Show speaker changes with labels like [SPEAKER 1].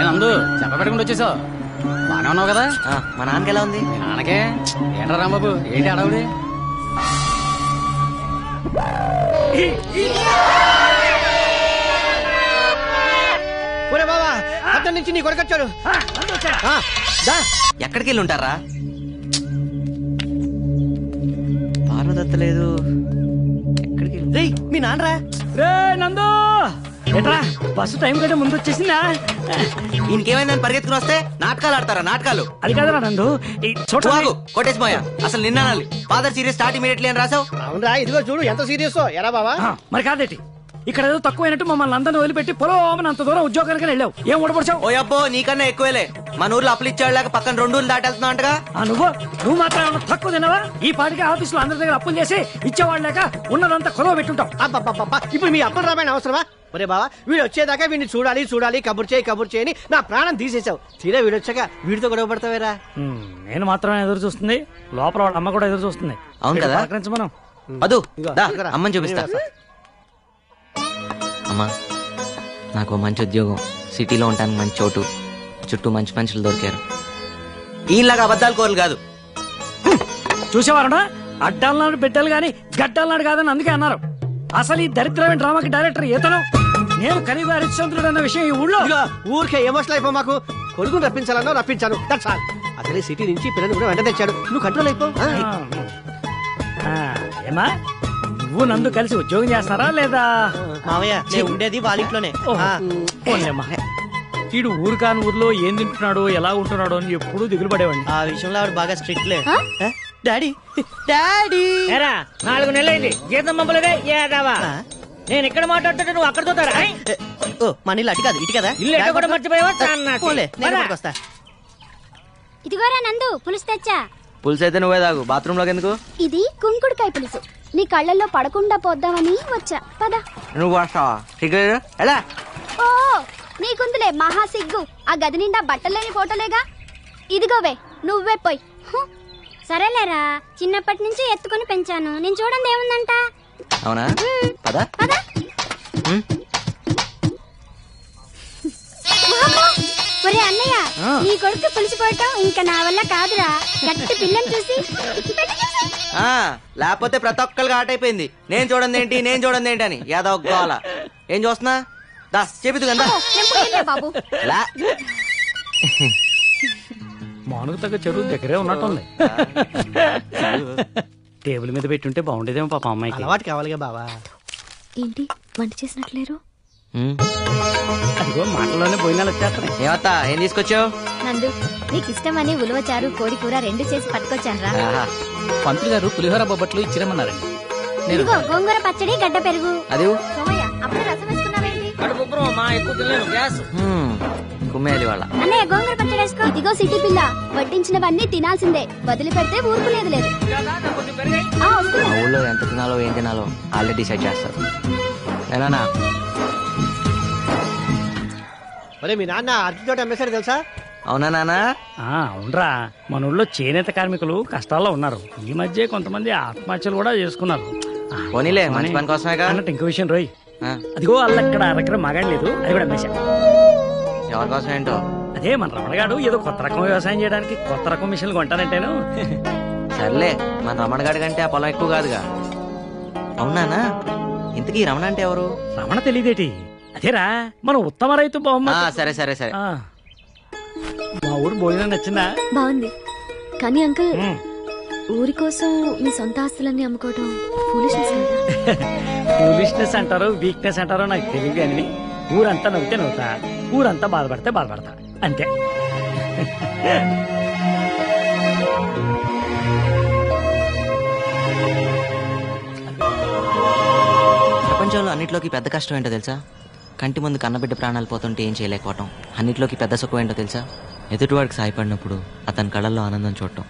[SPEAKER 1] నందు చెప్పబెట్టకుండా వచ్చేసావు, బానే ఉన్నావు కదా?
[SPEAKER 2] మా నాన్నకి ఎలా ఉంది?
[SPEAKER 1] మీ నాన్నకే ఏంట్రా రాంబాబు, ఏంటి అడవుడి?
[SPEAKER 3] బాబా అతని నుంచి నీ కొడుకొచ్చాడు.
[SPEAKER 2] ఎక్కడికి వెళ్ళి ఉంటారా? పార్వదత్త లేదు. ఎక్కడికి?
[SPEAKER 3] మీ నాన్నరా?
[SPEAKER 4] రే నందు, ఎట్రా బస్సు టైం కంటే ముందు వచ్చేసిందా?
[SPEAKER 2] ఇంకేమైందని పరిగెత్తుకుని వస్తే నాటకాలు ఆడతారా? నాటకాలు
[SPEAKER 4] అది కాదురా నందు,
[SPEAKER 2] కొట్టేసి పోయా. అసలు నిన్న ఫాదర్ సీరియస్ స్టార్ట్ ఇమీడియట్లీ అని రాసావు.
[SPEAKER 3] అవునరా, ఇదిగో చూడు ఎంత సీరియస్. ఎరా బాబా?
[SPEAKER 4] మరి కాదేటి, ఇక్కడ ఏదో తక్కువైనట్టు మమ్మల్ని అందరిని వదిలిపెట్టి పొలం అంత దూరం ఉద్యోగానికి వెళ్ళావు. ఏం ఓడపడిచావు?
[SPEAKER 2] ఓ అబ్బో, నీకన్నా ఎక్కువేలే. మన ఊర్లో అప్పులు ఇచ్చాడు పక్కన 2 ఊర్లు దాటెళ్తున్నావు అంటగా.
[SPEAKER 4] నువ్వు మాత్రం ఏమన్నా తక్కువ తినవా? ఈ పాటికి ఆఫీసులో అందరి దగ్గర అప్పులు చేసి ఇచ్చేవాళ్ళు లేక ఉన్నదంతా కొలవ పెట్టుంటావు.
[SPEAKER 3] అబ్బా, ఇప్పుడు మీ అప్పులు రామాయణ అవసరమా? ఒరే బావా, వీడు వచ్చేదాకా వీడిని చూడాలి కబుర్ చేయని నా ప్రాణం తీసేసావు. తీరా వీడు వచ్చాక వీడితో గొడవ పడతావేరా?
[SPEAKER 4] నేను మాత్రమే ఎదురు చూస్తుంది, లోపల వాళ్ళ అమ్మ కూడా ఎదురు చూస్తుంది.
[SPEAKER 2] అవును కదా?
[SPEAKER 4] మనం
[SPEAKER 2] అదు అమ్మని చూపిస్తా. అమ్మా, నాకు మంచి ఉద్యోగం, సిటీలో ఉంటానికి మంచి చోటు, చుట్టూ మంచి మనుషులు దొరికారు. ఈలాగా అబద్ధాలు కోరలు కాదు.
[SPEAKER 4] చూసేవారా, అడ్డాలనాడు బిడ్డలు గాని గడ్డాలనాడు కాదని అందుకే అన్నారు. అసలు ఈ దరిద్రమైన డ్రామాకి డైరెక్టర్ ఈతను. నేను కనీవ హరిశ్చంద్రుడు అన్న విషయం ఈ ఊళ్ళో
[SPEAKER 3] ఊరికే ఎమోషనల్ అయిపో. మాకు కొడుకుని రప్పించాలన్నా రప్పించాను, దట్స్ ఆల్. అసలే సిటీ నుంచి పిల్లలు కూడా వెంట తెచ్చాడు, నువ్వు కంట్రోల్ అయిపో.
[SPEAKER 4] ఏమా, నువ్వు నందు కలిసి ఉద్యోగం చేస్తారా లేదా?
[SPEAKER 3] మావయ్య, నేను ఉండేది వాళ్ళ ఇంట్లోనే.
[SPEAKER 4] వీడు ఊరు కాని ఊర్లో ఏం తింటున్నాడో ఎలా ఉంటున్నాడో అని ఎప్పుడూ దిగులు పడేవాడిని.
[SPEAKER 3] ఆ విషయంలో ఆవిడ బాగా స్ట్రిక్ట్ లే. డాడీ
[SPEAKER 4] 4 నెలలైంది, జీతం పంపలేదే ఏదావా? నేను ఇక్కడ మాట్లాడుతుంటే నువ్వు అక్కడ చూతారా?
[SPEAKER 3] మన ఇల్లు అటు కాదు, ఇటు కదా.
[SPEAKER 4] ఇల్లు ఎక్కడ కూడా మర్చిపోయావా?
[SPEAKER 5] ఇదిగోరా నందు, పులుసు తెచ్చా.
[SPEAKER 2] పులుసు అయితే నువ్వే తాగు, బాత్రూమ్ లోకి ఎందుకు?
[SPEAKER 5] ఇది కుంకుడుకాయ పులుసు, నీ కళ్ళల్లో పడకుండా పోద్దామని వచ్చా. పద.
[SPEAKER 2] నువ్వు వస్తావా? ఎలా?
[SPEAKER 5] ఓ నీకుందులే మహా సిగ్గు, ఆ గది నిండా బట్టలేని ఫోటోలేగా. ఇదిగోవే, నువ్వే పోయి. సరేలేరా, చిన్నప్పటి నుంచి ఎత్తుకుని పెంచాను, నేను చూడండి ఏముందంట.
[SPEAKER 2] అవునా? పద.
[SPEAKER 5] ఒరే అన్నయ్య, నీ కొడుకు పులిసిపోవటం ఇంకా నా వల్ల కాదురా. గట్టి పిల్లని చూసి
[SPEAKER 2] లేకపోతే ప్రతి ఒక్కరికి ఆట అయిపోయింది. నేను చూడండి ఏంటి అని యాదవ్ గోల. ఏం చూస్తున్నా? దా చెబుతు కదా
[SPEAKER 5] బాబు.
[SPEAKER 4] మానుకు తగ్గ చెరువు దగ్గరే ఉన్నట్టుంది. టేబుల్ మీద పెట్టుంటే బాగుండేదేమో పాప అమ్మాయికి.
[SPEAKER 3] అలవాటు కావాలిగా బావా.
[SPEAKER 5] ఏంటి వంట చేసినట్లేరు?
[SPEAKER 4] అదిగో మాటల్లోనే భోజనాలు వచ్చేస్తాయి.
[SPEAKER 2] ఏమత్తా, ఏం తీసుకొచ్చావు?
[SPEAKER 5] నందు, నీకు ఇష్టమని ఉలవచారు కోడి కూర 2 చేసి పట్టుకొచ్చాను రా.
[SPEAKER 1] పంతులు గారు పులిహోర బొబ్బట్లు ఇచ్చిరమ్మన్నారండి.
[SPEAKER 5] ఇదిగో గోంగూర పచ్చడి, గడ్డ పెరుగు.
[SPEAKER 2] అది
[SPEAKER 5] సోమయ్య, అప్పుడు రసం వేసుకున్నావేంటి?
[SPEAKER 2] కుమ్మేయాలి వాళ్ళ.
[SPEAKER 5] అన్నయ్య, గోంగూర పచ్చడి వేసుకో. ఇదిగో సిటీ పిల్ల, వడ్డించినవన్నీ తినాల్సిందే, వదిలిపెడితే ఊరుకు లేదు.
[SPEAKER 2] మా ఊళ్ళో ఎంత తినాలో ఏం తినాలో ఆల్రెడీ డిసైడ్ చేస్తారు. ఎలానా?
[SPEAKER 3] మీ నాన్న అర్జున్ అమ్మేశారు తెలుసా?
[SPEAKER 2] అవునా నానా?
[SPEAKER 4] అవునరా, మన ఊళ్ళో చేనేత కార్మికులు కష్టాల్లో ఉన్నారు. ఈ మధ్య కొంతమంది ఆత్మహత్యలు కూడా చేసుకున్నారు.
[SPEAKER 2] పోనీలే, మంచి పని కోసమే
[SPEAKER 4] అన్నట్టు ఇంకో విషయం రోయ్, అదిగో వాళ్ళ ఇక్కడ అరకర మగాడు లేదు, అది కూడా అమ్మేశా.
[SPEAKER 2] ఎవరి కోసం ఏంటో?
[SPEAKER 4] అదే మన రమణగాడు ఏదో కొత్త రకం వ్యవసాయం చేయడానికి కొత్త రకం మిషన్లు కొంటానంటేను.
[SPEAKER 2] సర్లే, మన రమణ గాడి కంటే ఆ పొలం ఎక్కువ కాదుగా. అవునానా? ఇంతకీ రమణ అంటే ఎవరు?
[SPEAKER 4] రమణ తెలియదేటి? అదేరా మన ఉత్తమ రైతు బహుమతి.
[SPEAKER 2] సరే సరే సరే.
[SPEAKER 4] మా ఊరు భోజనం నచ్చిందా?
[SPEAKER 5] బాగుంది. కానీ అంకుల్, ఊరి కోసం మీ సొంత ఆస్తులన్నీ అమ్ముకోవటం
[SPEAKER 4] ఫూలిష్నెస్ అంటారో వీక్నెస్ అంటారో నాకు తెలియదు. అని ఊరంతా నవ్వుతే నవ్వుతా, ఊరంతా బాధపడితే బాధపడతా, అంతే.
[SPEAKER 2] ప్రపంచంలో అన్నిట్లోకి పెద్ద కష్టం ఏంటో తెలుసా? కంటి ముందు కన్నబిడ్డ ప్రాణాలు పోతుంటే ఏం చేయలేకపోవటం. అన్నిట్లోకి పెద్ద సుఖం ఏంటో తెలుసా? ఎదుటివాడికి సాయపడినప్పుడు అతని కళ్ళల్లో ఆనందం చూడటం.